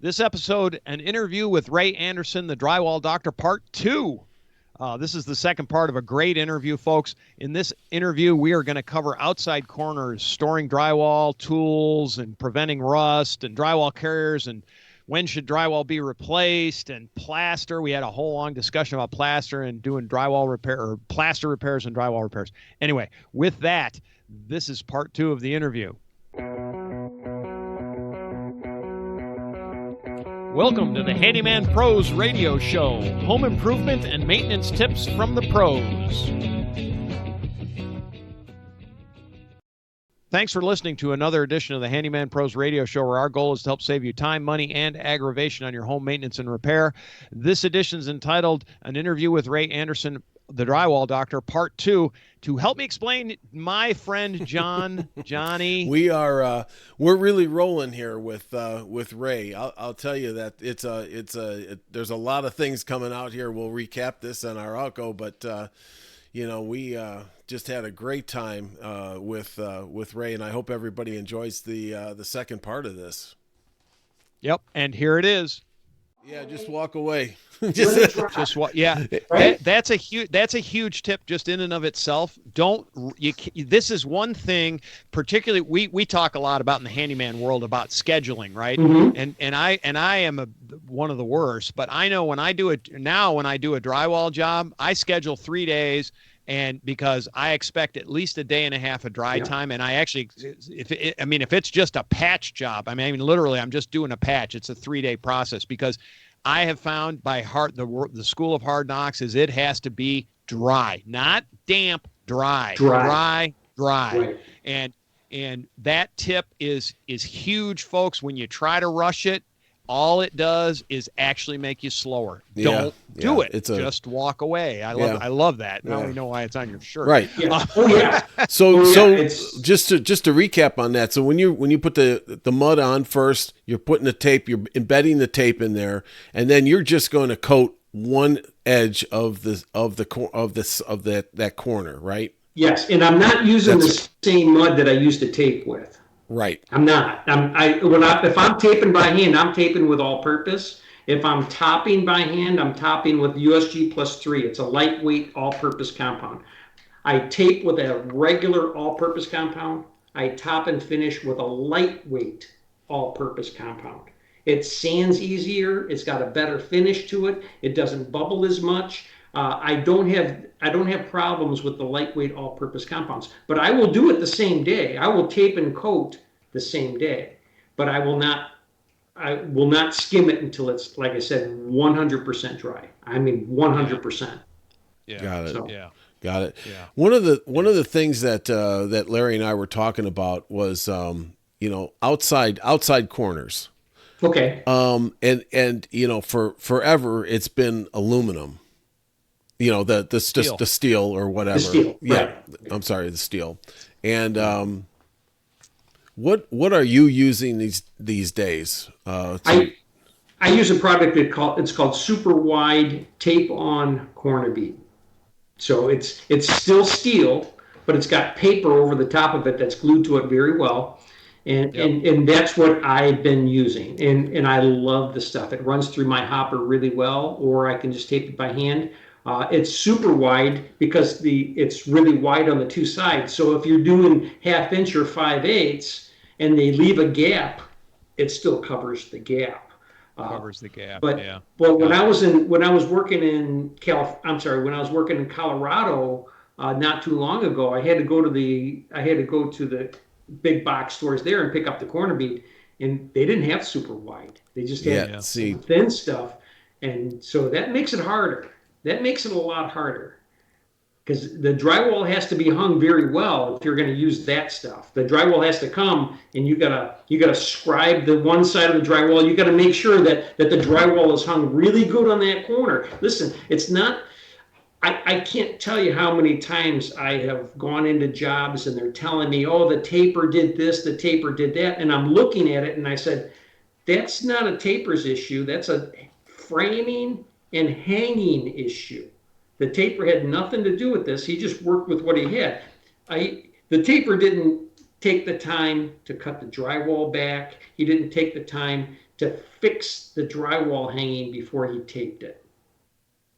This episode, an interview with Ray Anderson, the Drywall Doctor, Part 2. This is the second part of a great interview, folks. In this interview, we are going to cover outside corners, storing drywall, tools, and preventing rust, and drywall carriers, and when should drywall be replaced, and plaster. We had a whole long discussion about plaster and doing drywall repair, or plaster repairs and drywall repairs. Anyway, with that, this is part 2 of the interview. Welcome to the Handyman Pros Radio Show, home improvement and maintenance tips from the pros. Thanks for listening to another edition of the Handyman Pros Radio Show, where our goal is to help save you time, money, and aggravation on your home maintenance and repair. This edition is entitled An Interview with Ray Anderson, the Drywall Doctor, Part 2. To help me explain, my friend Johnny. We're really rolling here with Ray. I'll tell you that there's a lot of things coming out here. We'll recap this on our outgo, but we just had a great time with Ray, and I hope everybody enjoys the second part of this. Yep, and here it is. Yeah, just walk away. just what? Yeah, right? That's a huge tip just in and of itself. This is one thing, particularly we talk a lot about in the handyman world about scheduling, right? Mm-hmm. And I am one of the worst, but I know when I do a drywall job, I schedule 3 days. And because I expect at least a day and a half of dry time, and I actually, if it's just a patch job, literally, I'm just doing a patch. It's a 3-day process because I have found by heart the school of hard knocks is it has to be dry, not damp, dry. Right. And that tip is huge, folks. When you try to rush it, all it does is actually make you slower. Don't do it. Just walk away. I love that. Now we know why it's on your shirt. Right. Yeah. So just to recap on that. So when you put the mud on first, you're putting the tape, you're embedding the tape in there, and then you're just going to coat one edge of that corner, right? Yes, and I'm not using the same mud that I used to tape with. Right. I'm not. If I'm taping by hand, I'm taping with all-purpose. If I'm topping by hand, I'm topping with USG +3. It's a lightweight all-purpose compound. I tape with a regular all-purpose compound. I top and finish with a lightweight all-purpose compound. It sands easier. It's got a better finish to it. It doesn't bubble as much. I don't have problems with the lightweight all-purpose compounds, but I will do it the same day. I will tape and coat the same day, but I will not skim it until it's, like I said, 100% dry. 100%. Yeah. Got it. So, Got it. Yeah. One of the things that Larry and I were talking about was outside corners. okay. And for forever it's been aluminum. The Steel. the steel or whatever. The steel, Yeah. right. I'm sorry, the steel. And what are you using these days? I use a product it's called Super Wide Tape On Corner Bead. So it's still steel, but it's got paper over the top of it that's glued to it very well. And that's what I've been using. And I love the stuff. It runs through my hopper really well, or I can just tape it by hand. It's super wide because it's really wide on the two sides. So if you're doing 1/2 inch or 5/8 and they leave a gap, it still covers the gap. But when I was working in Colorado not too long ago, I had to go to the big box stores there and pick up the corner bead, and they didn't have super wide. They just had thin stuff, and so that makes it harder. That makes it a lot harder because the drywall has to be hung very well if you're going to use that stuff. The drywall has to come, and you gotta scribe the one side of the drywall. You got to make sure that the drywall is hung really good on that corner. Listen, it's not. I can't tell you how many times I have gone into jobs and they're telling me, oh, the taper did this, the taper did that, and I'm looking at it and I said, that's not a taper's issue. That's a framing and hanging issue. The taper had nothing to do with this. He just worked with what he had. The taper didn't take the time to cut the drywall back. He didn't take the time to fix the drywall hanging before he taped it.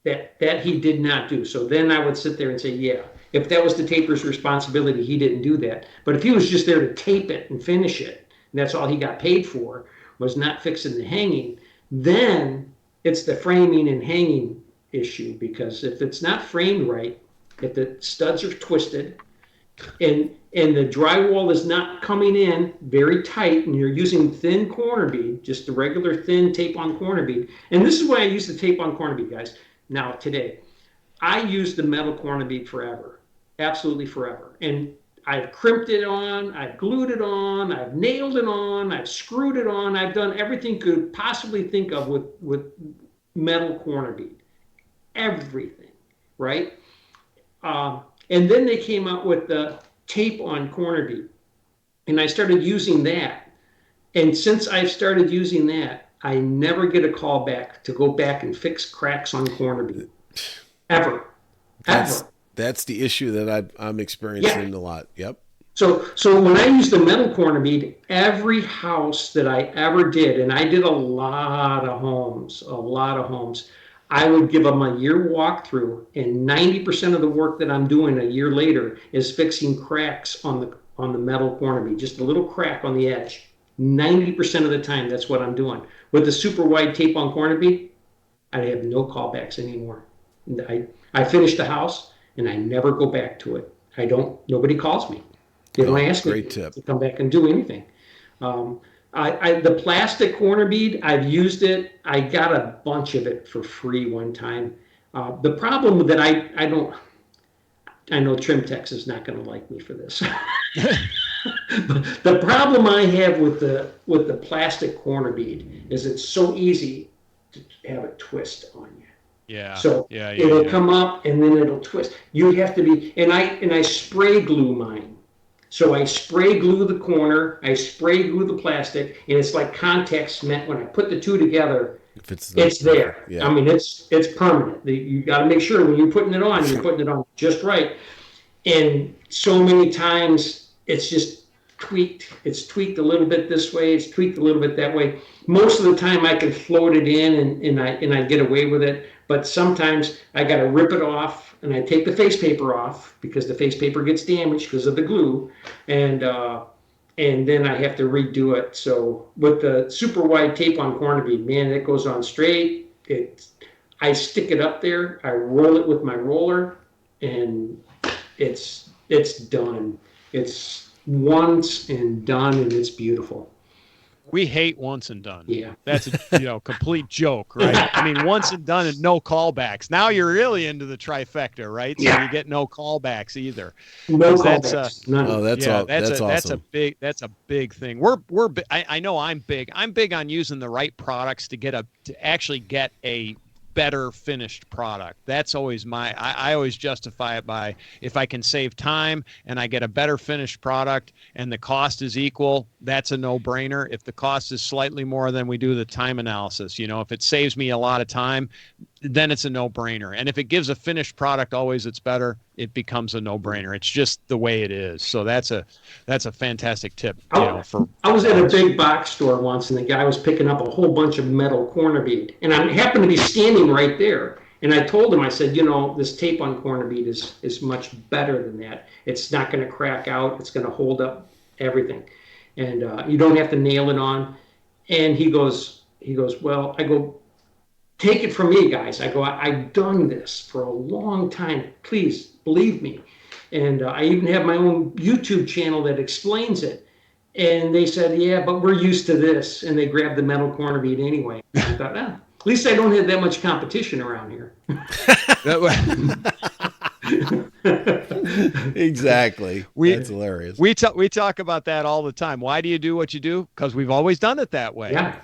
That he did not do. So then I would sit there and say, yeah, if that was the taper's responsibility, he didn't do that. But if he was just there to tape it and finish it, and that's all he got paid for, was not fixing the hanging, then it's the framing and hanging issue. Because if it's not framed right, if the studs are twisted and the drywall is not coming in very tight and you're using thin corner bead, just the regular thin tape on corner bead, and this is why I use the tape on corner bead, guys. Now, today, I use the metal corner bead forever, absolutely forever. And I've crimped it on, I've glued it on, I've nailed it on, I've screwed it on, I've done everything you could possibly think of with metal corner bead. Everything, right? And then they came out with the tape on corner bead. And I started using that. And since I've started using that, I never get a call back to go back and fix cracks on corner bead. Ever. That's the issue that I'm experiencing a lot. Yep. So when I use the metal corner bead, every house that I ever did, and I did a lot of homes, I would give them a year walkthrough, and 90% of the work that I'm doing a year later is fixing cracks on the metal corner bead, just a little crack on the edge. 90% of the time, that's what I'm doing. With the super wide tape on corner bead, I have no callbacks anymore. I finish the house and I never go back to it. Nobody calls me. They don't ask me to come back and do anything. The plastic corner bead, I've used it. I got a bunch of it for free one time. The problem that I know Trimtex is not going to like me for this. But the problem I have with the plastic corner bead is it's so easy to have a twist on you. Yeah. So it'll come up and then it'll twist. You have to be, and I spray glue mine. So I spray glue the corner, I spray glue the plastic, and it's like contact cement. When I put the two together, it's there. Yeah. I mean, it's permanent. You got to make sure when you're putting it on, you're putting it on just right. And so many times it's just tweaked. It's tweaked a little bit this way. It's tweaked a little bit that way. Most of the time I can float it in and I get away with it. But sometimes I got to rip it off and I take the face paper off because the face paper gets damaged because of the glue. And then I have to redo it. So with the super wide tape on corner bead, man, it goes on straight. I stick it up there. I roll it with my roller and it's done. It's once and done, and it's beautiful. We hate once and done. Yeah. That's a complete joke, right? I mean, once and done and no callbacks. Now you're really into the trifecta, right? So you get no callbacks either. No callbacks. That's a big thing. I know I'm big. I'm big on using the right products to actually get a better finished product. That's always I always justify it by, if I can save time and I get a better finished product and the cost is equal, that's a no-brainer. If the cost is slightly more, then we do the time analysis. If it saves me a lot of time, then it's a no-brainer. And if it gives a finished product always it's better, it becomes a no-brainer. It's just the way it is. So that's a fantastic tip. I was at a big box store once, and the guy was picking up a whole bunch of metal corner bead, and I happened to be standing right there. And I told him, I said, this tape on corner bead is much better than that. It's not going to crack out. It's going to hold up everything, and you don't have to nail it on. And he goes, well, I go, take it from me, guys. I go, I've done this for a long time. Please believe me. And I even have my own YouTube channel that explains it. And they said, yeah, but we're used to this. And they grabbed the metal corner bead anyway. I thought, at least I don't have that much competition around here. Exactly. That's hilarious. We talk about that all the time. Why do you do what you do? Because we've always done it that way. Yeah.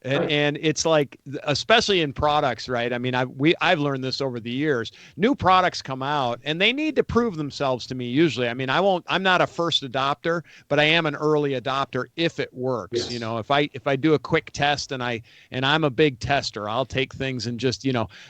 And it's like, especially in products, right? I mean, I've learned this over the years. New products come out and they need to prove themselves to me usually. I mean, I'm not a first adopter, but I am an early adopter if it works. Yes. If I do a quick test and I'm a big tester, I'll take things and just,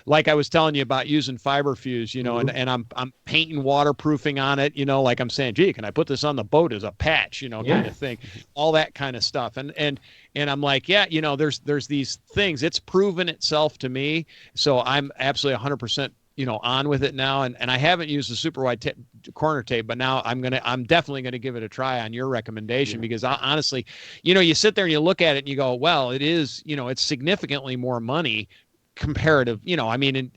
like I was telling you about using fiber fuse, and I'm painting paint and waterproofing on it, like I'm saying, gee, can I put this on the boat as a patch, kind of thing, all that kind of stuff. And I'm like, yeah, there's these things. It's proven itself to me. So I'm absolutely 100%, on with it now. And I haven't used the super wide corner tape, but now I'm definitely going to give it a try on your recommendation, because honestly, you sit there and you look at it and you go, well, it is, it's significantly more money comparative, I mean,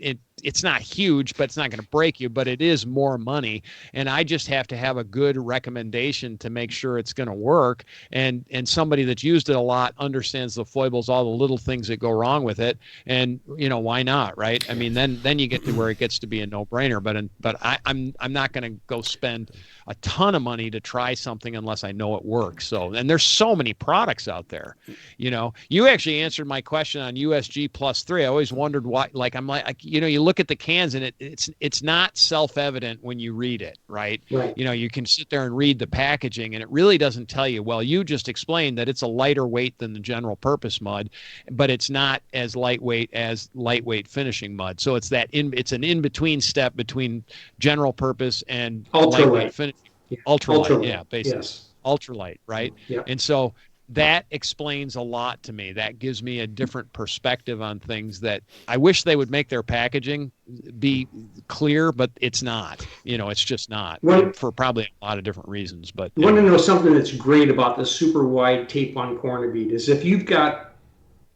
it's not huge, but it's not going to break you, but it is more money. And I just have to have a good recommendation to make sure it's going to work. And somebody that's used it a lot understands the foibles, all the little things that go wrong with it. And, why not? Right. I mean, then you get to where it gets to be a no brainer, but I'm not going to go spend a ton of money to try something unless I know it works. So, and there's so many products out there, you actually answered my question on USG +3. I always wondered why, you look at the cans and it's not self-evident when you read it, right? You can sit there and read the packaging and it really doesn't tell you, well, you just explained that it's a lighter weight than the general purpose mud, but it's not as lightweight as lightweight finishing mud. So it's an in-between step between general purpose and lightweight finishing. Ultralight, yeah, basically. Yes. Ultralight, right? Yeah. And so that explains a lot to me. That gives me a different perspective on things that I wish they would make their packaging be clear, but it's not. It's just not, for probably a lot of different reasons. But you want to know something that's great about the super wide tape on corner bead is if you've got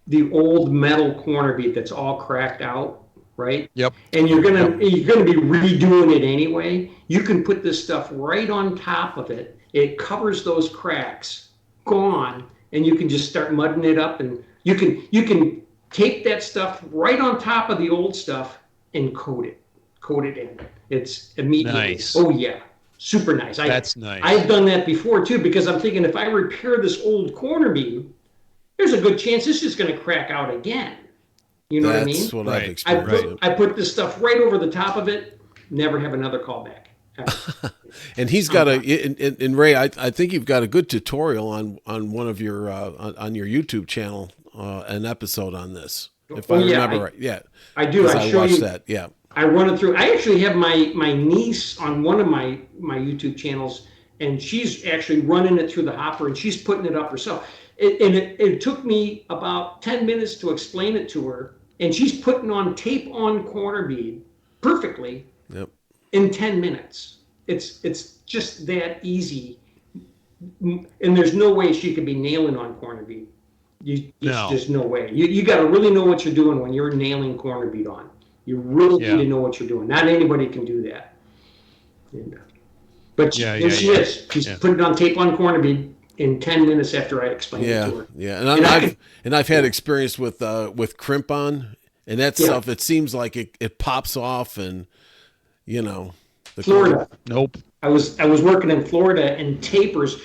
the old metal corner bead that's all cracked out, right? Yep. And you're gonna be redoing it anyway. You can put this stuff right on top of it. It covers those cracks. Gone, and you can just start mudding it up, and you can tape that stuff right on top of the old stuff and coat it in. It's immediately nice. Oh yeah, super nice. That's nice. I've done that before too, because I'm thinking if I repair this old corner bead, there's a good chance it's just going to crack out again. You know what I mean? That's what I've experienced. I put this stuff right over the top of it. Never have another callback. And he's got and Ray, I think you've got a good tutorial on one of your on your YouTube channel, an episode on this, if I remember right. Yeah, I do. I show you that. Yeah, I run it through. I actually have my niece on one of my YouTube channels, and she's actually running it through the hopper, and she's putting it up herself. It took me about 10 minutes to explain it to her, and she's putting on tape on corner bead perfectly. Yep. In 10 minutes. It's just that easy. And there's no way she could be nailing on corner bead. There's no way. You got to really know what you're doing when you're nailing corner bead on. You really need to know what you're doing. Not anybody can do that. But she is. She's put it on tape on corner bead in 10 minutes after I explained it to her. Yeah, and I've had experience with crimp on, and that stuff. It seems like it pops off and. Florida. Nope. I was working in Florida, and tapers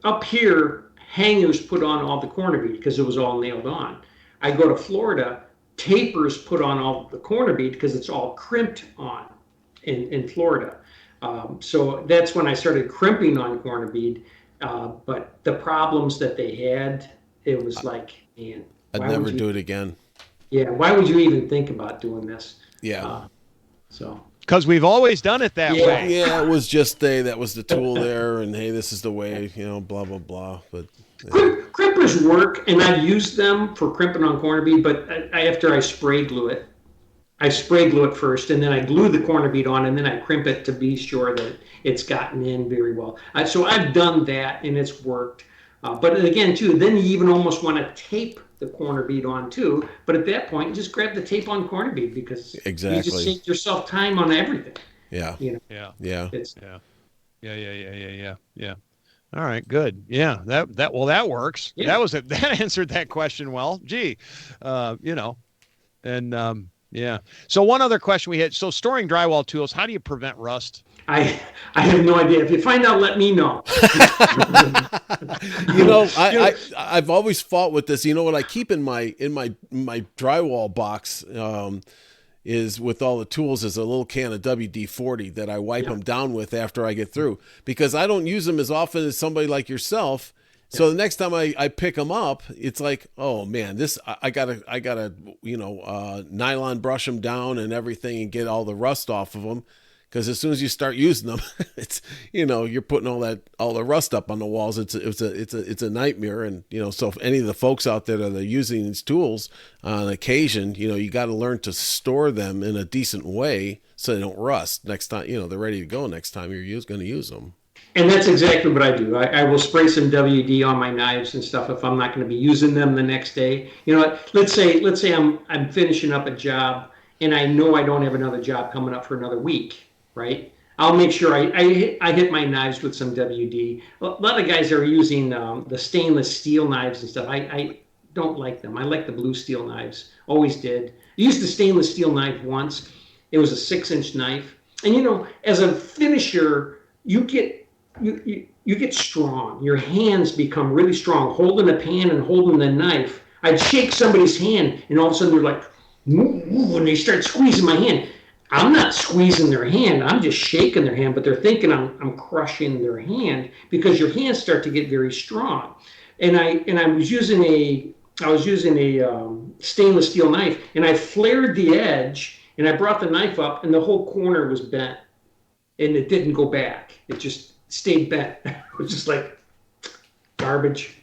up here, hangers put on all the corner bead because it was all nailed on. I go to Florida, tapers put on all the corner bead because it's all crimped on in Florida. So that's when I started crimping on corner bead. But the problems that they had, it was like, man, I'd never do it again. Yeah. Why would you even think about doing this? Yeah. Because we've always done it that way. Yeah, it was just that was the tool there, and hey, this is the way, blah, blah, blah. But crimpers work, and I've used them for crimping on corner bead, but after I spray glue it. I spray glue it first, and then I glue the corner bead on, and then I crimp it to be sure that it's gotten in very well. So I've done that, and it's worked. But again, too, then you even almost want to tape the corner bead on too, but at that point, just grab the tape on corner bead because you just save yourself time on everything. Yeah. Yeah. All right, good. Yeah, that works. Yeah. That answered that question well. Gee, yeah. So one other question we had. So storing drywall tools, how do you prevent rust? I have no idea. If you find out, let me know. I've always fought with this. What I keep in my drywall box is with all the tools is a little can of WD-40 that I wipe them down with after I get through, because I don't use them as often as somebody like yourself. So the next time I pick them up, it's like, oh man, this I gotta nylon brush them down and everything and get all the rust off of them. because as soon as you start using them, it's, you're putting all the rust up on the walls. It's a nightmare. And, so if any of the folks out there that are using these tools on occasion, you got to learn to store them in a decent way so they don't rust next time, they're ready to go next time you're going to use them. And that's exactly what I do. I will spray some WD on my knives and stuff if I'm not going to be using them the next day. Let's say I'm finishing up a job and I know I don't have another job coming up for another week, right? I'll make sure I hit my knives with some WD. A lot of guys are using the stainless steel knives and stuff. I don't like them. I like the blue steel knives. Always did. I used the stainless steel knife once. It was a 6-inch knife. And as a finisher, you get strong. Your hands become really strong. Holding a pan and holding the knife. I'd shake somebody's hand, and all of a sudden they're like, move, and they start squeezing my hand. I'm not squeezing their hand. I'm just shaking their hand, but they're thinking I'm crushing their hand because your hands start to get very strong. And I was using a stainless steel knife, and I flared the edge, and I brought the knife up, and the whole corner was bent, and it didn't go back. It just stayed bent. It was just like garbage.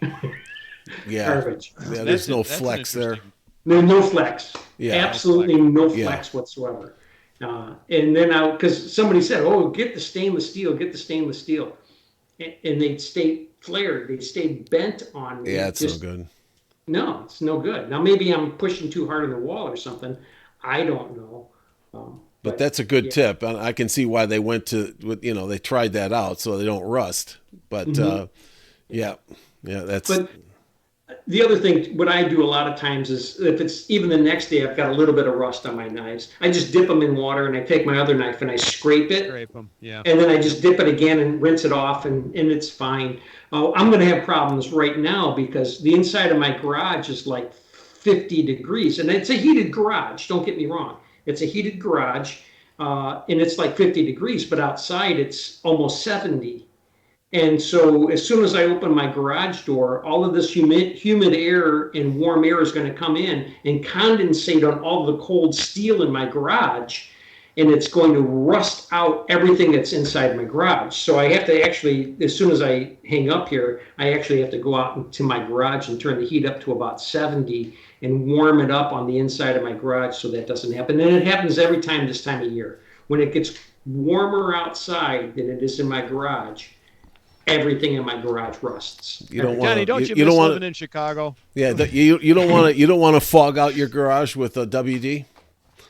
Yeah. Garbage. Yeah, there's no flex there. No flex. Yeah. Absolutely no flex whatsoever. And then because somebody said, "Oh, get the stainless steel. And they'd stay flared. They'd stay bent on me. Yeah, it's no good. No, it's no good. Now, maybe I'm pushing too hard on the wall or something. I don't know. But that's a good tip. I can see why they went they tried that out so they don't rust. But that's. But the other thing, what I do a lot of times is if it's even the next day, I've got a little bit of rust on my knives. I just dip them in water and I take my other knife and I scrape it. Scrape them, yeah. And then I just dip it again and rinse it off and it's fine. I'm going to have problems right now because the inside of my garage is like 50 degrees. And it's a heated garage. Don't get me wrong. It's a heated garage, and it's like 50 degrees, but outside it's almost 70. And so as soon as I open my garage door, all of this humid air and warm air is going to come in and condensate on all the cold steel in my garage, and it's going to rust out everything that's inside my garage. So I have to actually, as soon as I hang up here, I actually have to go out into my garage and turn the heat up to about 70 and warm it up on the inside of my garage so that doesn't happen. And it happens every time this time of year. When it gets warmer outside than it is in my garage, everything in my garage rusts. Johnny, don't you miss living in Chicago? Yeah, you don't want to fog out your garage with a WD.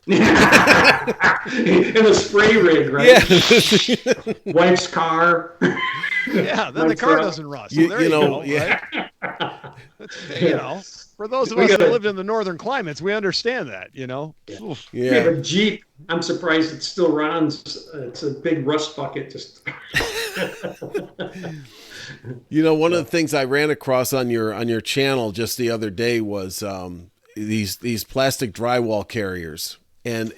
In a spray rig, right? Yeah. Wife's car. Yeah, then the car doesn't rust. So there you go, right? For those of us that lived in the northern climates, we understand that, Yeah. We have a Jeep. I'm surprised it still runs. It's a big rust bucket. Just. One of the things I ran across on your channel just the other day was these plastic drywall carriers, and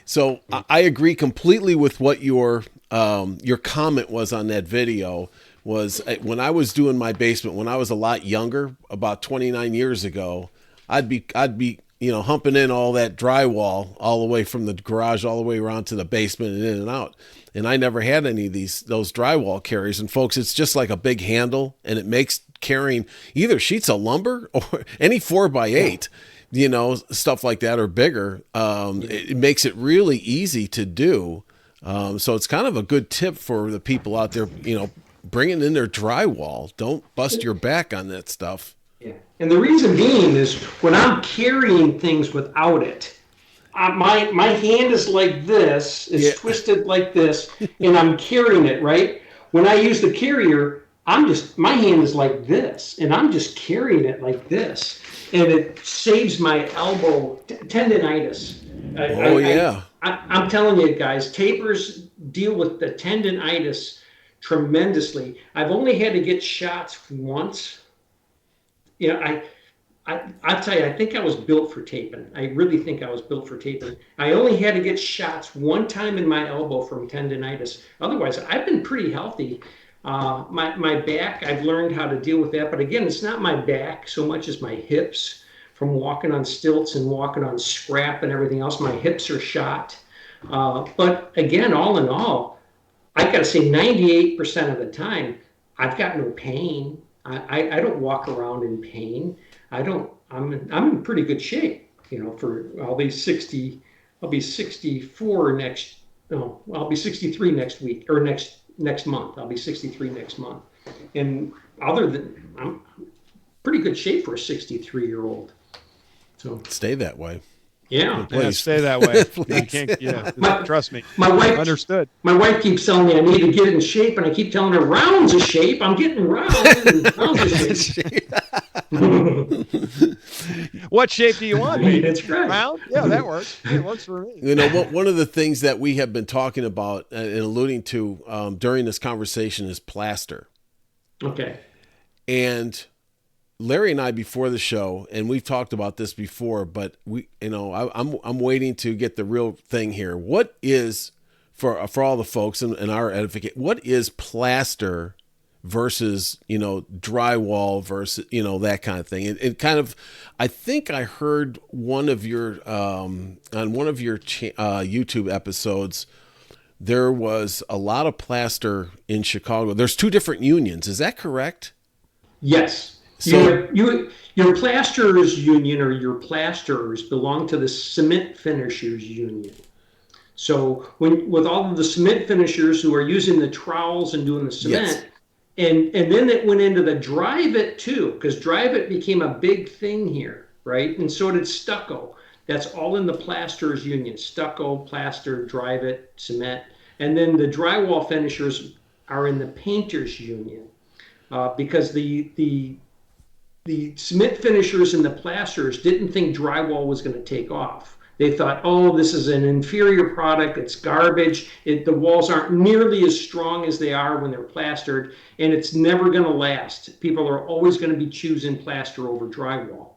So I agree completely with what your comment was on that video. Was when I was doing my basement when I was a lot younger, about 29 years ago, I'd be humping in all that drywall all the way from the garage all the way around to the basement and in and out. And I never had any of those drywall carriers. And folks, it's just like a big handle, and it makes carrying either sheets of lumber or any 4x8, stuff like that or bigger. It makes it really easy to do. So it's kind of a good tip for the people out there, bringing in their drywall. Don't bust your back on that stuff. Yeah. And the reason being is when I'm carrying things without it, my hand is like this, it's twisted like this, and I'm carrying it, right? When I use the carrier, my hand is like this, and I'm just carrying it like this. And it saves my elbow tendinitis. I'm telling you guys, tapers deal with the tendinitis tremendously. I've only had to get shots once. I'll tell you, I think I was built for taping. I really think I was built for taping. I only had to get shots one time in my elbow from tendinitis. Otherwise, I've been pretty healthy. My back, I've learned how to deal with that. But again, it's not my back so much as my hips from walking on stilts and walking on scrap and everything else. My hips are shot. But again, all in all, I got to say 98% of the time, I've got no pain. I don't walk around in pain. I'm in pretty good shape, for I'll be 64 next, no, I'll be 63 next week or next month. I'll be 63 next month. And I'm pretty good shape for a 63-year-old. So stay that way. Yeah. Stay that way. You can't, trust me. My wife understood. My wife keeps telling me I need to get in shape, and I keep telling her rounds of shape. I'm getting rounds of shape. What shape do you want? That's great. Round? Yeah, that works. It works for me. One of the things that we have been talking about and alluding to during this conversation is plaster. Okay. And Larry and I, before the show, and we've talked about this before, but I'm waiting to get the real thing here. What is, for all the folks and our edification, what is plaster versus drywall versus that kind of thing? It kind of, I think I heard one of your on one of your YouTube episodes, there was a lot of plaster in Chicago. There's two different unions. Is that correct? Yes. So your plasterers union or your plasterers belong to the cement finishers union. So with all of the cement finishers who are using the trowels and doing the cement, yes. and then it went into the drive it too, because drive it became a big thing here, right? And so did stucco. That's all in the plasterers union: stucco, plaster, drive it, cement, and then the drywall finishers are in the painters union, because the cement finishers and the plasterers didn't think drywall was going to take off. They thought, oh, this is an inferior product. It's garbage. The walls aren't nearly as strong as they are when they're plastered, and it's never going to last. People are always going to be choosing plaster over drywall.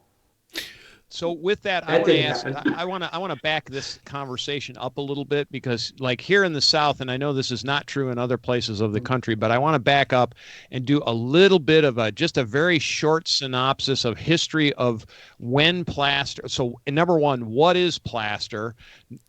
So with that, I want to back this conversation up a little bit, because like here in the South, and I know this is not true in other places of the country, but I want to back up and do a little bit of just a very short synopsis of history of when plaster. So number one, what is plaster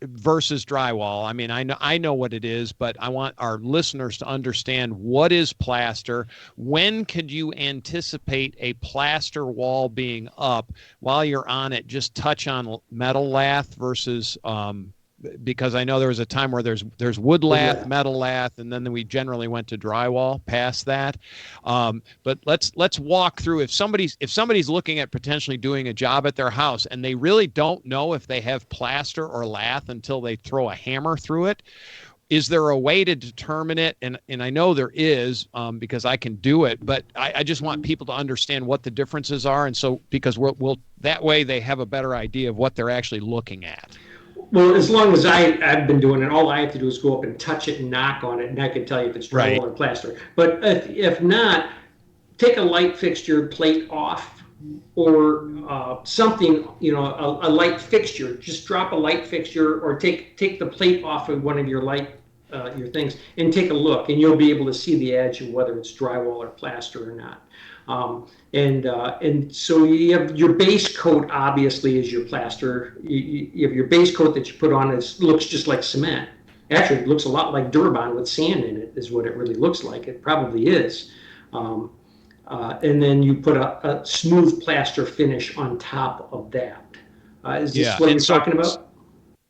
versus drywall? I mean, I know what it is, but I want our listeners to understand what is plaster. When could you anticipate a plaster wall being up while you're on it? Just touch on metal lath versus because I know there was a time where there's wood lath, metal lath, and then we generally went to drywall past that. But let's walk through, if somebody's looking at potentially doing a job at their house and they really don't know if they have plaster or lath until they throw a hammer through it. Is there a way to determine it? And I know there is, because I can do it, but I just want people to understand what the differences are. And so, because we'll that way they have a better idea of what they're actually looking at. Well, as long as I've been doing it, all I have to do is go up and touch it and knock on it, and I can tell you if it's drywall or plaster. But if not, take a light fixture plate off, or something, a light fixture. Just drop a light fixture, or take the plate off of one of your your things and take a look, and you'll be able to see the edge of whether it's drywall or plaster or not. And so you have your base coat, obviously, is your plaster. You have your base coat that you put on. Looks just like cement. Actually, it looks a lot like Durbond with sand in it, is what it really looks like. It probably is. And then you put a smooth plaster finish on top of that. Is this what you're talking about?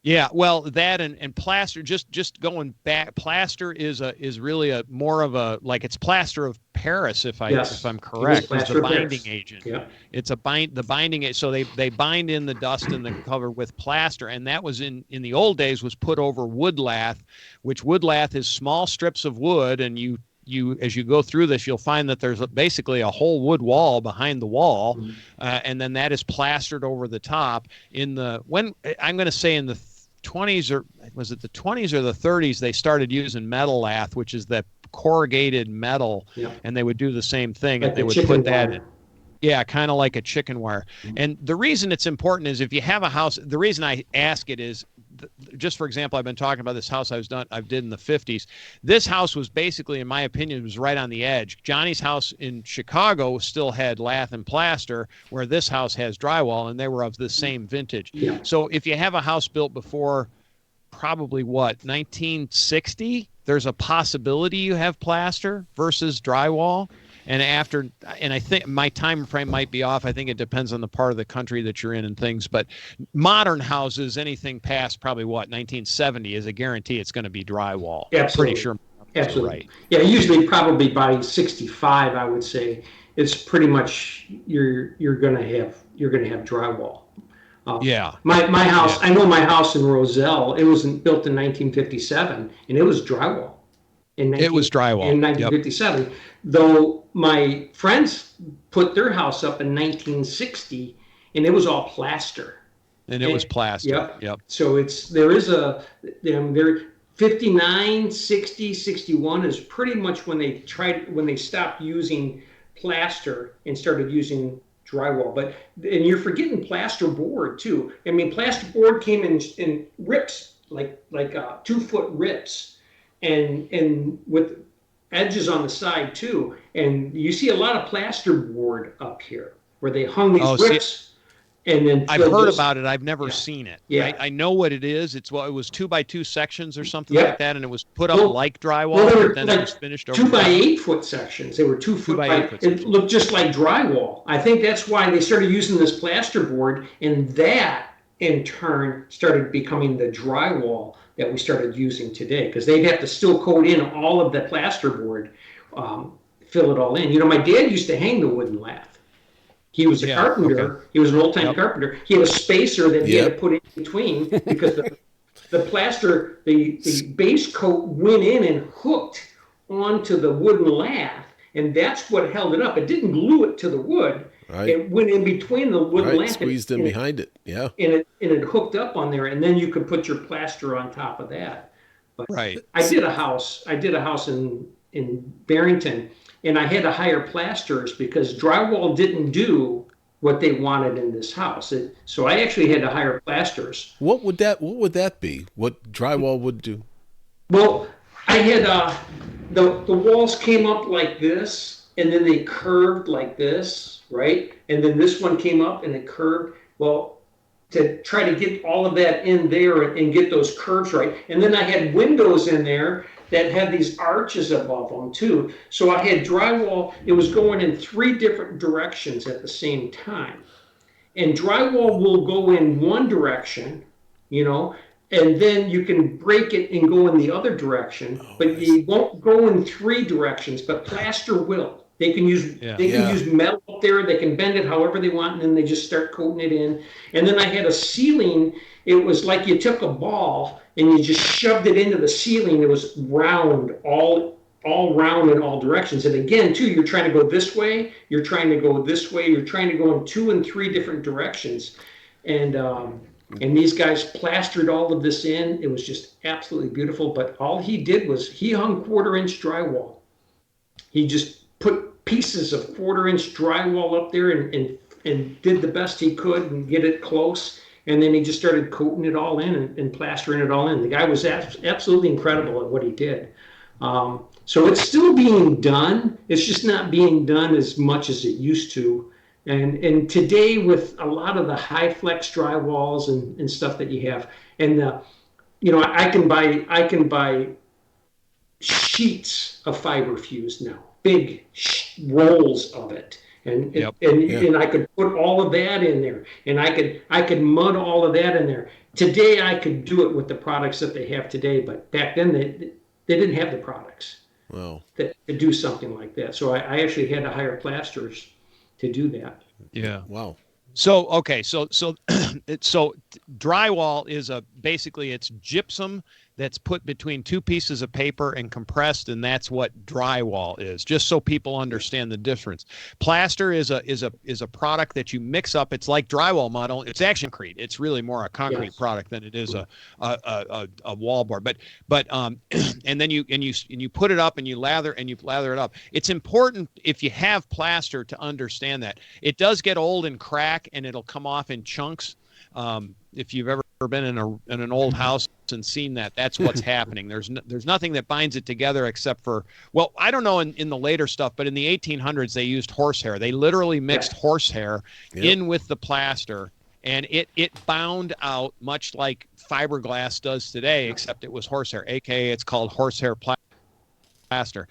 Yeah, well, that and plaster, just going back, plaster is really more of a, like, it's plaster of Paris, if I'm correct. It's the binding agent. Yeah. It's the binding. So they bind in the dust and the cover with plaster, and that was in the old days was put over wood lath, which wood lath is small strips of wood, and you as you go through this, you'll find that there's basically a whole wood wall behind the wall, and then that is plastered over the top. I'm going to say in the 20s, or was it the 20s or the 30s, they started using metal lath, which is that corrugated metal, and they would do the same thing, and they would put that in. Yeah, kind of like a chicken wire. And the reason it's important is if you have a house, the reason I ask it is, just for example, I've been talking about this house I did in the 50s. This house was basically, in my opinion, was right on the edge. Johnny's house in Chicago still had lath and plaster, where this house has drywall, and they were of the same vintage. Yeah. So if you have a house built before probably 1960. There's a possibility you have plaster versus drywall. And I think my time frame might be off. I think it depends on the part of the country that you're in and things. But modern houses, anything past probably 1970 is a guarantee it's going to be drywall. Absolutely. I'm pretty sure. Absolutely. Right. Yeah, usually probably by 65, I would say it's pretty much you're going to have drywall. Yeah. My house. Yeah. I know my house in Roselle. It was built in 1957, and it was drywall. It was drywall in 1957. Yep. Though my friends put their house up in 1960, and it was all plaster. And it was plaster. Yep. So there is a 59, 60, 61 is pretty much when they stopped using plaster and started using drywall. And you're forgetting plaster board too. I mean, plaster board came in rips, like 2-foot rips, and with edges on the side too. And you see a lot of plaster board up here where they hung these rips. And then I've heard about it. I've never seen it. Yeah. I know what it is. It was 2x2 sections or something like that, and it was put up like drywall, but then it was finished over 2x8 foot sections. They were 2 foot by. It looked just like drywall. I think that's why they started using this plasterboard, and that in turn started becoming the drywall that we started using today, because they'd have to still coat in all of the plasterboard, fill it all in. My dad used to hang the wooden lath. He was a carpenter. Okay. He was an old-time carpenter. He had a spacer that he had to put in between because the plaster, the base coat went in and hooked onto the wooden lath, and that's what held it up. It didn't glue it to the wood. Right. It went in between the wooden lath. Squeezed in behind it. Yeah. And it hooked up on there, and then you could put your plaster on top of that. But right. I did a house in Barrington. And I had to hire plasterers because drywall didn't do what they wanted in this house. So I actually had to hire plasterers. What would that be? What drywall would do? Well, I had the walls came up like this, and then they curved like this, right? And then this one came up and it curved. Well, to try to get all of that in there and get those curves right. And then I had windows in there that had these arches above them too. So I had drywall, it was going in 3 different directions at the same time. And drywall will go in one direction, and then you can break it and go in the other direction, but you won't go in 3 directions, but plaster will. They can use use metal up there, they can bend it however they want, and then they just start coating it in. And then I had a ceiling, it was like you took a ball and you just shoved it into the ceiling. It was round, all round in all directions. And again, too, you're trying to go this way, you're trying to go this way, you're trying to go in 2 and 3 different directions. And these guys plastered all of this in. It was just absolutely beautiful. But all he did was he hung 1/4-inch drywall. He just put pieces of 1/4-inch drywall up there and did the best he could and get it close. And then he just started coating it all in and plastering it all in. The guy was absolutely incredible at what he did. So it's still being done. It's just not being done as much as it used to. And today, with a lot of the high flex drywalls and stuff that you have, and I can buy sheets of fiber fused now, big rolls of it. And I could put all of that in there, and I could mud all of that in there. Today I could do it with the products that they have today, but back then they didn't have the products to do something like that. So I actually had to hire plasterers to do that. Yeah. Wow. So so drywall is basically it's gypsum that's put between 2 pieces of paper and compressed, and that's what drywall is, just so people understand the difference. Plaster is a product that you mix up. It's like drywall model. It's actually concrete. It's really more a concrete product than it is a wall board. But and then you put it up and you lather it up. It's important if you have plaster to understand that it does get old and crack, and it'll come off in chunks. If you've ever been in an old house and seen that's what's happening. There's nothing that binds it together except for, well, I don't know in the later stuff, but in the 1800s they used horsehair. They literally mixed horsehair in with the plaster, and it bound out much like fiberglass does today, except it was horsehair, aka it's called horsehair plaster.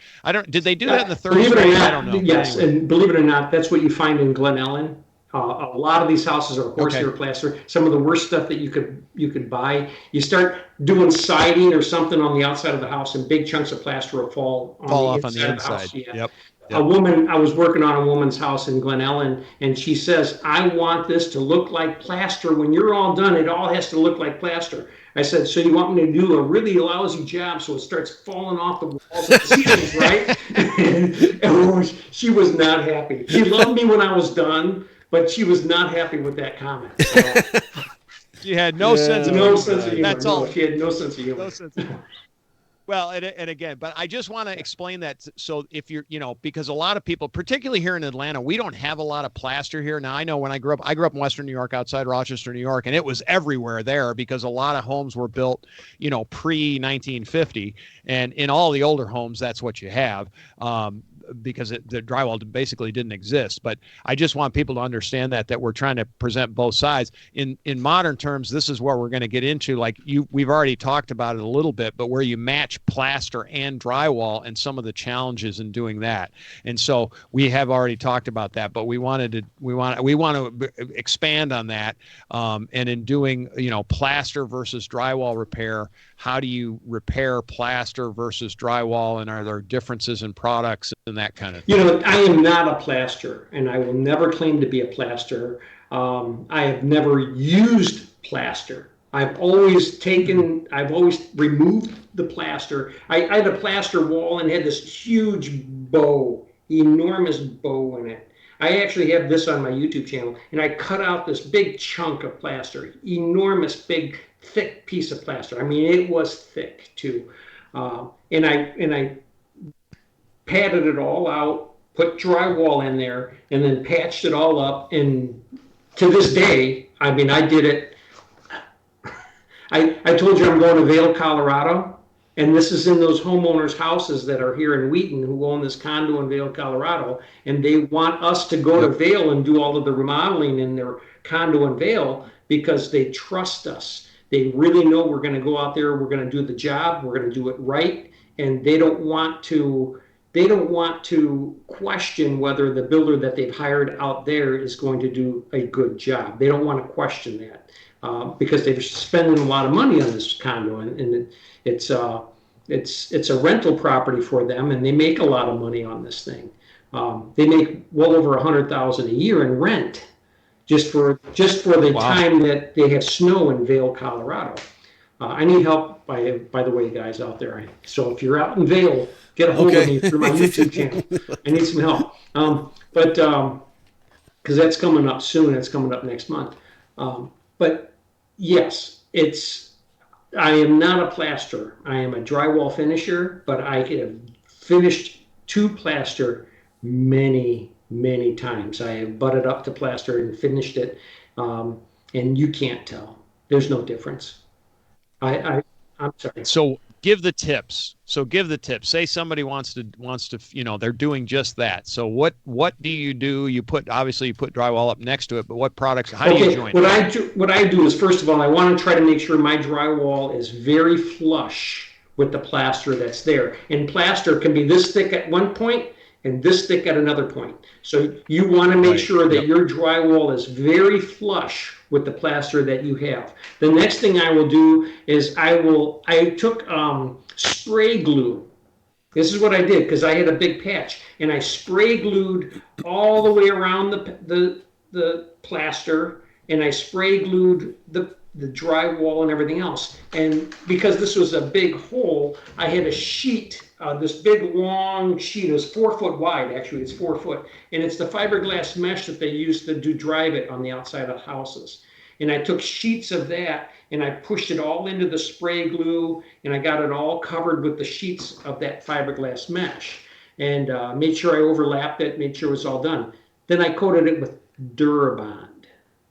Did they do that in the 30s? I don't know. Yes, anyway. And believe it or not, that's what you find in Glen Ellen. A lot of these houses are horsehair plaster. Some of the worst stuff that you could buy. You start doing siding or something on the outside of the house, and big chunks of plaster will fall off on the inside. Yeah. Yep. A woman, I was working on a woman's house in Glen Ellen, and she says, "I want this to look like plaster. When you're all done, it all has to look like plaster." I said, "So you want me to do a really lousy job so it starts falling off the walls and the ceilings, right?" and she was not happy. She loved me when I was done, but she was not happy with that comment. So, she had no sense of humor. That's all. She had no sense of humor. No sense of humor. Well, and again, but I just want to explain that. So if you're, because a lot of people, particularly here in Atlanta, we don't have a lot of plaster here. Now, I know when I grew up in Western New York, outside Rochester, New York, and it was everywhere there because a lot of homes were built, pre-1950. And in all the older homes, that's what you have. Because the drywall basically didn't exist. But I just want people to understand that we're trying to present both sides. In modern terms, this is where we're going to get into, we've already talked about it a little bit, but where you match plaster and drywall and some of the challenges in doing that. And so we have already talked about that, but we want to expand on that. And in doing, plaster versus drywall repair, how do you repair plaster versus drywall, and are there differences in products and that kind of thing? I am not a plaster, and I will never claim to be a plaster. I have never used plaster. I've always removed the plaster. I had a plaster wall and had this huge bow, enormous bow in it. I actually have this on my YouTube channel, and I cut out this big chunk of plaster, enormous, big, thick piece of plaster. I mean, it was thick too. And I padded it all out, put drywall in there, and then patched it all up. And to this day, I mean, I did it. I told you I'm going to Vail, Colorado, and this is in those homeowners' houses that are here in Wheaton who own this condo in Vail, Colorado, and they want us to go to Vail and do all of the remodeling in their condo in Vail because they trust us. They really know we're going to go out there, we're going to do the job, we're going to do it right, and they don't want to question whether the builder that they've hired out there is going to do a good job. They don't want to question that because they're spending a lot of money on this condo, and it's a rental property for them, and they make a lot of money on this thing. They make well over $100,000 a year in rent just for the time that they have snow in Vail, Colorado. I need help, by the way, guys out there. So if you're out in Vail, get a hold of me through my YouTube channel. I need some help. But because that's coming up soon. It's coming up next month. But yes, I am not a plasterer. I am a drywall finisher, but I have finished to plaster many, many times. I have butted up to plaster and finished it, and you can't tell. There's no difference. I'm sorry. So give the tips. Say somebody wants to, they're doing just that. So what do? You put drywall up next to it, but what products, how do you join it? What I do is, first of all, I want to try to make sure my drywall is very flush with the plaster that's there. And plaster can be this thick at one point and this thick at another point. So you want to make sure that your drywall is very flush with the plaster that you have. The next thing I will do is I took spray glue. This is what I did because I had a big patch, and I spray glued all the way around the plaster, and I spray glued the drywall and everything else. And because this was a big hole, I had a sheet, this big long sheet. It was 4 foot wide, actually. It's 4 foot. And it's the fiberglass mesh that they use to do drive-it on the outside of houses. And I took sheets of that, and I pushed it all into the spray glue, and I got it all covered with the sheets of that fiberglass mesh. And made sure I overlapped it, made sure it was all done. Then I coated it with Durabond.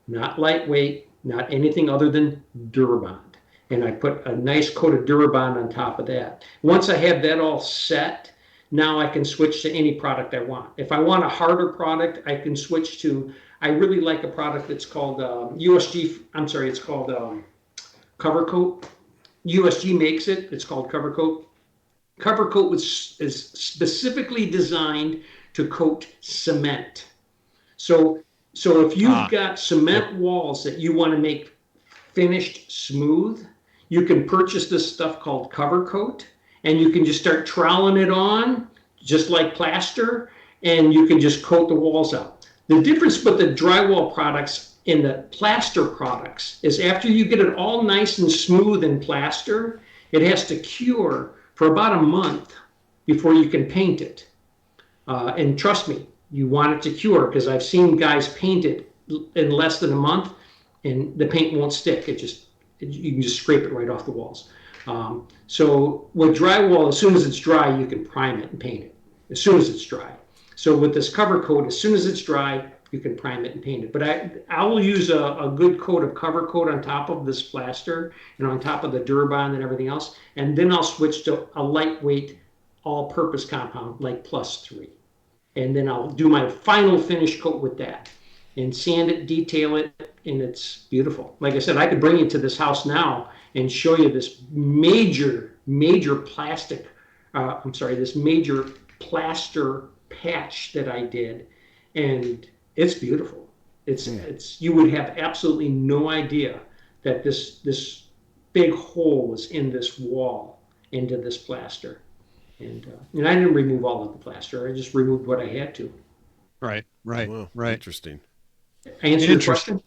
Not lightweight, not anything other than Durabond. And I put a nice coat of Durabond on top of that. Once I have that all set, now I can switch to any product I want. If I want a harder product, I can switch to I really like a product that's called USG. I'm sorry, it's called Cover Coat. USG makes it. It's called Cover Coat. Cover Coat is specifically designed to coat cement. So if you've got cement walls that you want to make finished smooth, you can purchase this stuff called Cover Coat, and you can just start troweling it on, just like plaster, and you can just coat the walls out. The difference with the drywall products and the plaster products is after you get it all nice and smooth in plaster, it has to cure for about a month before you can paint it. And trust me, you want it to cure, because I've seen guys paint it in less than a month and the paint won't stick. You can just scrape it right off the walls. So with drywall, as soon as it's dry, you can prime it and paint it as soon as it's dry. So with this Cover Coat, as soon as it's dry, you can prime it and paint it. But I will use a good coat of Cover Coat on top of this plaster and on top of the Durbond and everything else. And then I'll switch to a lightweight all-purpose compound like +3. And then I'll do my final finish coat with that and sand it, detail it, and it's beautiful. Like I said, I could bring you to this house now and show you this major plaster patch that I did, and it's beautiful. It's you would have absolutely no idea that this big hole was in this wall into this plaster. And I didn't remove all of the plaster. I just removed what I had to. Right. Wow, right. Interesting. Answer your question?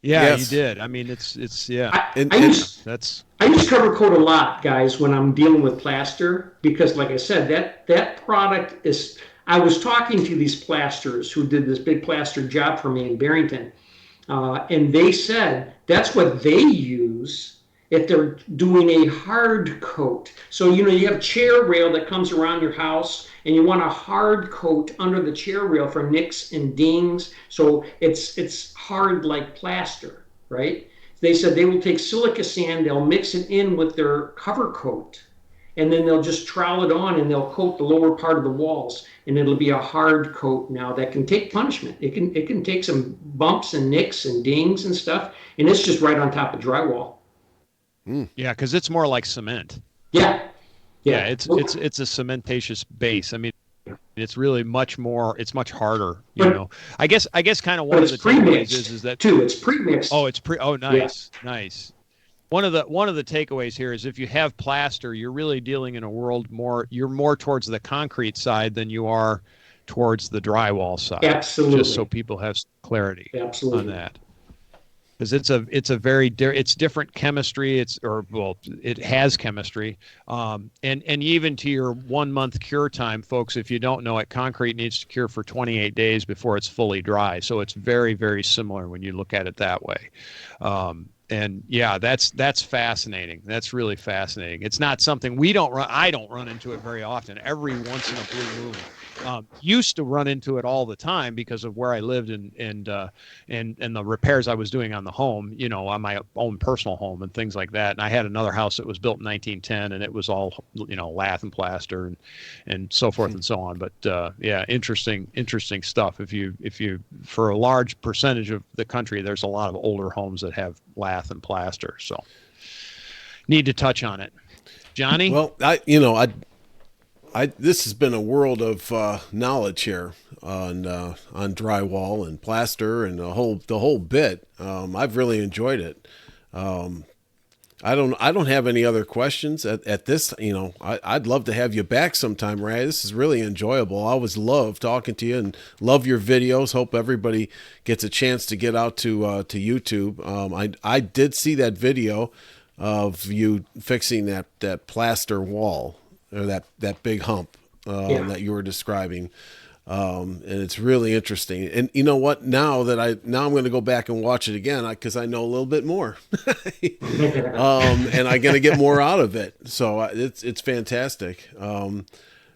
Yeah, yes. You did. I mean, it's yeah. I use Cover Coat a lot, guys, when I'm dealing with plaster, because like I said, that product is. I was talking to these plasters who did this big plaster job for me in Barrington, and they said that's what they use if they're doing a hard coat. So, you have chair rail that comes around your house and you want a hard coat under the chair rail for nicks and dings. So it's hard like plaster, right? They said they will take silica sand, they'll mix it in with their Cover Coat, and then they'll just trowel it on and they'll coat the lower part of the walls, and it'll be a hard coat now that can take punishment. It can take some bumps and nicks and dings and stuff, and it's just right on top of drywall. Yeah, because it's more like cement. Yeah. It's a cementatious base. I mean, it's really much more. It's much harder. I guess kind of one of the takeaways is that too. It's pre-mixed. Oh, it's pre. Oh, nice, nice. One of the takeaways here is if you have plaster, you're really dealing in a world you're more towards the concrete side than you are towards the drywall side. Absolutely. Just so people have clarity on that. Because it's different chemistry. It has chemistry. And even to your 1 month cure time, folks, if you don't know it, concrete needs to cure for 28 days before it's fully dry. So it's very, very similar when you look at it that way. And yeah, that's fascinating. That's really fascinating. It's not something I don't run into it very often. Every once in a blue moon. Used to run into it all the time because of where I lived and the repairs I was doing on the home, on my own personal home and things like that. And I had another house that was built in 1910 and it was all, lath and plaster and so forth and so on. But yeah, interesting stuff. If you for a large percentage of the country, there's a lot of older homes that have lath and plaster. So need to touch on it. Johnny? Well, this has been a world of knowledge here on drywall and plaster and the whole bit. I've really enjoyed it. I don't have any other questions at this. I'd love to have you back sometime, Ray. This is really enjoyable. I always love talking to you and love your videos. Hope everybody gets a chance to get out to YouTube. I did see that video of you fixing that plaster wall. Or that big hump that you were describing, and it's really interesting. And you know what? Now I'm going to go back and watch it again because I know a little bit more, and I'm going to get more out of it. So it's fantastic.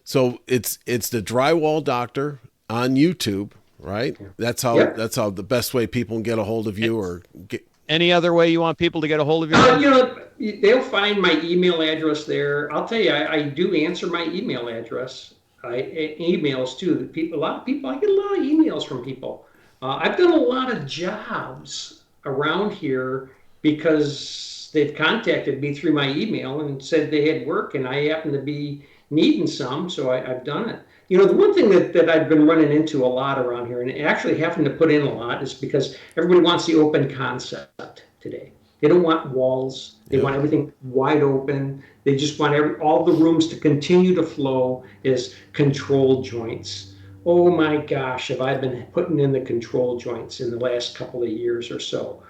So it's the Drywall Doctor on YouTube, right? That's how the best way people can get a hold of you or get. Any other way you want people to get a hold of you? They'll find my email address there. I'll tell you, I do answer my email address. Emails too. A lot of people, I get a lot of emails from people. I've done a lot of jobs around here because they've contacted me through my email and said they had work, and I happen to be needing some, so I've done it. You know, the one thing that I've been running into a lot around here, and actually having to put in a lot, is because everybody wants the open concept today. They don't want walls. They want everything wide open. They just want all the rooms to continue to flow as control joints. Oh my gosh, have I been putting in the control joints in the last couple of years or so.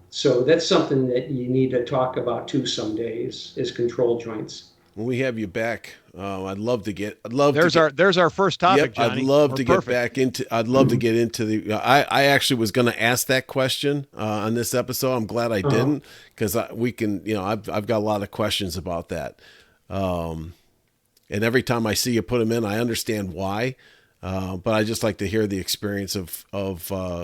So that's something that you need to talk about too some days, is control joints. When we have you back, I'd love to get. There's our first topic, Yep, Johnny. I'd love to get back into. I'd love to get into the. I actually was going to ask that question on this episode. I'm glad I didn't, because we can. You know, I've got a lot of questions about that. And every time I see you put them in, I understand why. But I just like to hear the experience of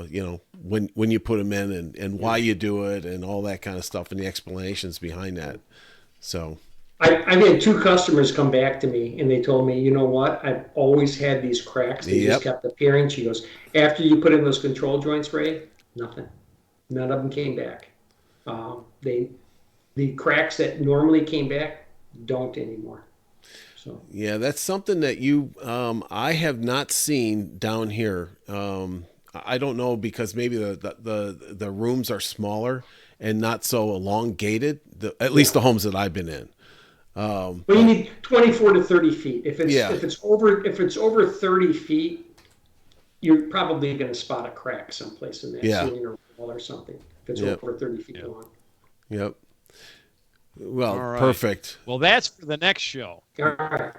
you know, when you put them in and why you do it and all that kind of stuff and the explanations behind that. So. I've had 2 customers come back to me and they told me, you know what, I've always had these cracks. They just kept appearing. She goes, after you put in those control joints, Ray, nothing. None of them came back. The cracks that normally came back don't anymore. So yeah, that's something that I have not seen down here. I don't know, because maybe the rooms are smaller and not so elongated. At least the homes that I've been in. Well, you need 24 to 30 feet. If it's over 30 feet, you're probably going to spot a crack someplace in that ceiling or wall or something. If it's over 30 feet long. Yep. Well, perfect. Well, that's for the next show. All right.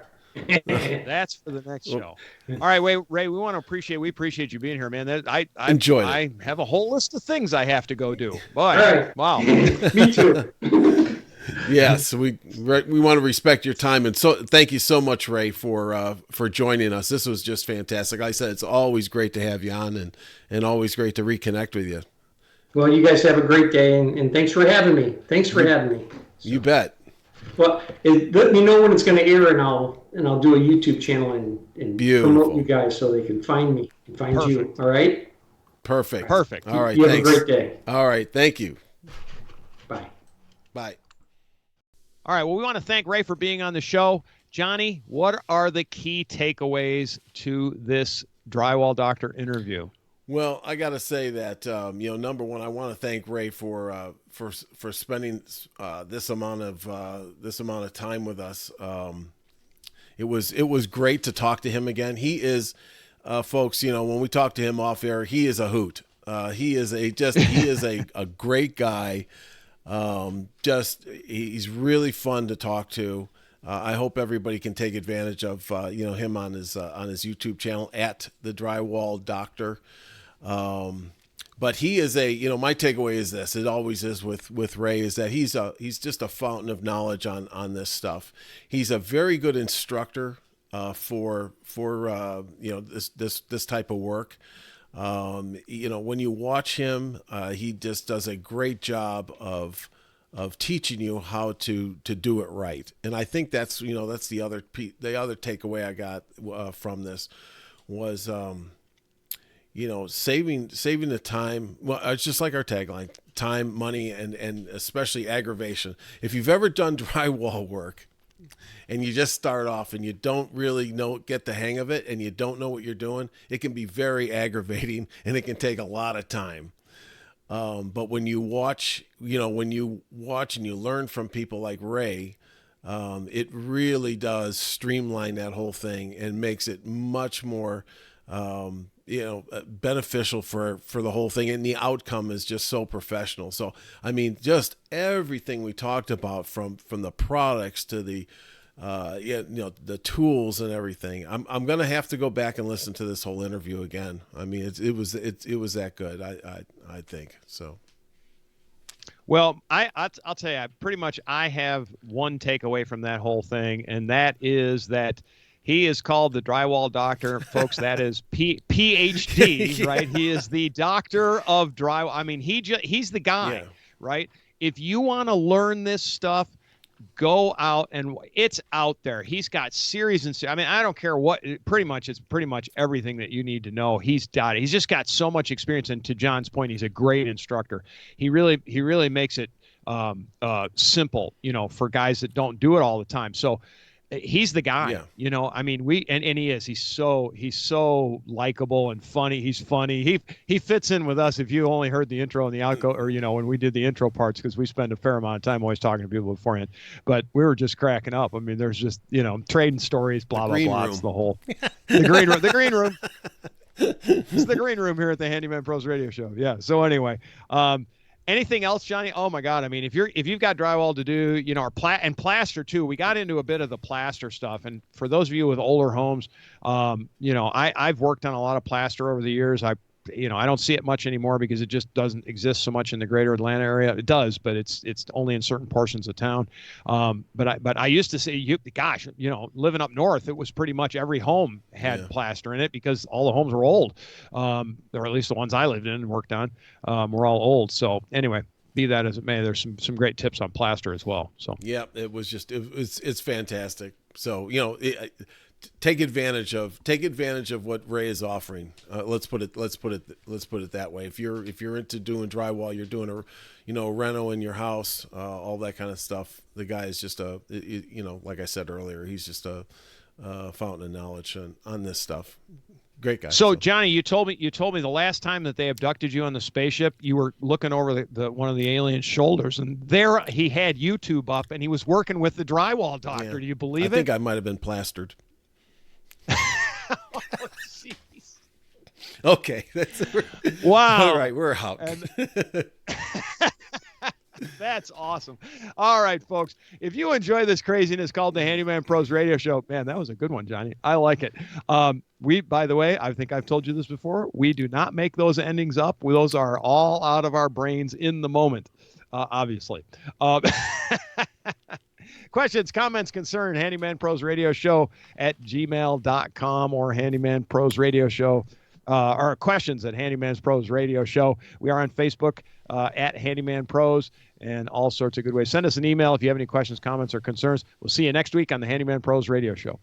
That's for the next show. All right, Ray. We appreciate you being here, man. I enjoyed it. I have a whole list of things I have to go do. Boy, wow. Me too. Yes, we want to respect your time, and so thank you so much, Ray, for joining us. This was just fantastic. Like I said, it's always great to have you on, and always great to reconnect with you. Well, you guys have a great day, and thanks for having me. So, you bet. Well, let me know when it's going to air, and I'll do a YouTube channel and promote you guys so they can find me and find you. All right. Perfect. All right. You thanks. have a great day. All right. Thank you. Bye. Bye. All right. Well, we want to thank Ray for being on the show. Johnny, what are the key takeaways to this Drywall Doctor interview? Well, I got to say that number one, I want to thank Ray for spending this amount of time with us. It was great to talk to him again. He is, folks, when we talk to him off air, he is a hoot. He is a great guy. He's really fun to talk to. I hope everybody can take advantage of him on his YouTube channel at the Drywall Doctor. But he is my takeaway is this. It always is with Ray, is that he's just a fountain of knowledge on this stuff. He's a very good instructor for this type of work. When you watch him, he just does a great job of teaching you how to do it right. And I think that's the other takeaway I got from this was saving the time. Well, it's just like our tagline: time, money, and especially aggravation. If you've ever done drywall work and you just start off and you don't really get the hang of it, and you don't know what you're doing, it can be very aggravating and it can take a lot of time. But when you watch and you learn from people like Ray, it really does streamline that whole thing and makes it much more beneficial for the whole thing, and the outcome is just so professional. So I mean, just everything we talked about, from the products to the the tools and everything. I'm gonna have to go back and listen to this whole interview again. I mean, it was that good. I think so. Well, I'll tell you, pretty much I have one takeaway from that whole thing, and that is that he is called the Drywall Doctor, folks. That is PhD, right? He is the doctor of drywall. I mean, he's the guy, right? If you want to learn this stuff, go out and it's out there. He's got series and I mean, I don't care what, it's pretty much everything that you need to know. He's just got so much experience. And to John's point, he's a great instructor. He really makes it simple, for guys that don't do it all the time. So he's the guy, I mean, and he's so likable and funny. He's funny. He fits in with us. If you only heard the intro and the outgo, or, when we did the intro parts, because we spend a fair amount of time always talking to people beforehand, but we were just cracking up. I mean, there's just, trading stories, blah, blah, blah. It's the whole, the green room. It's the green room here at the Handyman Pros Radio Show. Yeah. So anyway, anything else, Johnny? Oh my God! I mean, if you've got drywall to do, and plaster too. We got into a bit of the plaster stuff, and for those of you with older homes, I've worked on a lot of plaster over the years. I don't see it much anymore because it just doesn't exist so much in the greater Atlanta area. It does, but it's only in certain portions of town. But I used to say, living up north, it was pretty much every home had plaster in it because all the homes were old, or at least the ones I lived in and worked on were all old. So anyway, be that as it may, there's some great tips on plaster as well. So yeah, it's fantastic. So take advantage of what Ray is offering. Let's put it that way. If you're into doing drywall, you're doing a reno in your house, all that kind of stuff. The guy is just like I said earlier, he's just a fountain of knowledge on this stuff. Great guy. So Johnny, you told me the last time that they abducted you on the spaceship, you were looking over the one of the alien's shoulders, and there he had YouTube up, and he was working with the Drywall Doctor. Yeah. Do you believe it? I think I might have been plastered. Oh, jeez. Okay. Wow. All right, we're out. That's awesome. All right, folks. If you enjoy this craziness called the Handyman Pros Radio Show, man, that was a good one, Johnny. I like it. By the way, I think I've told you this before. We do not make those endings up. Those are all out of our brains in the moment, obviously. Questions, comments, concern, Handyman Pros Radio Show at gmail.com or Handyman Pros Radio Show, or questions at Handyman's Pros Radio Show. We are on Facebook at Handyman Pros and all sorts of good ways. Send us an email if you have any questions, comments, or concerns. We'll see you next week on the Handyman Pros Radio Show.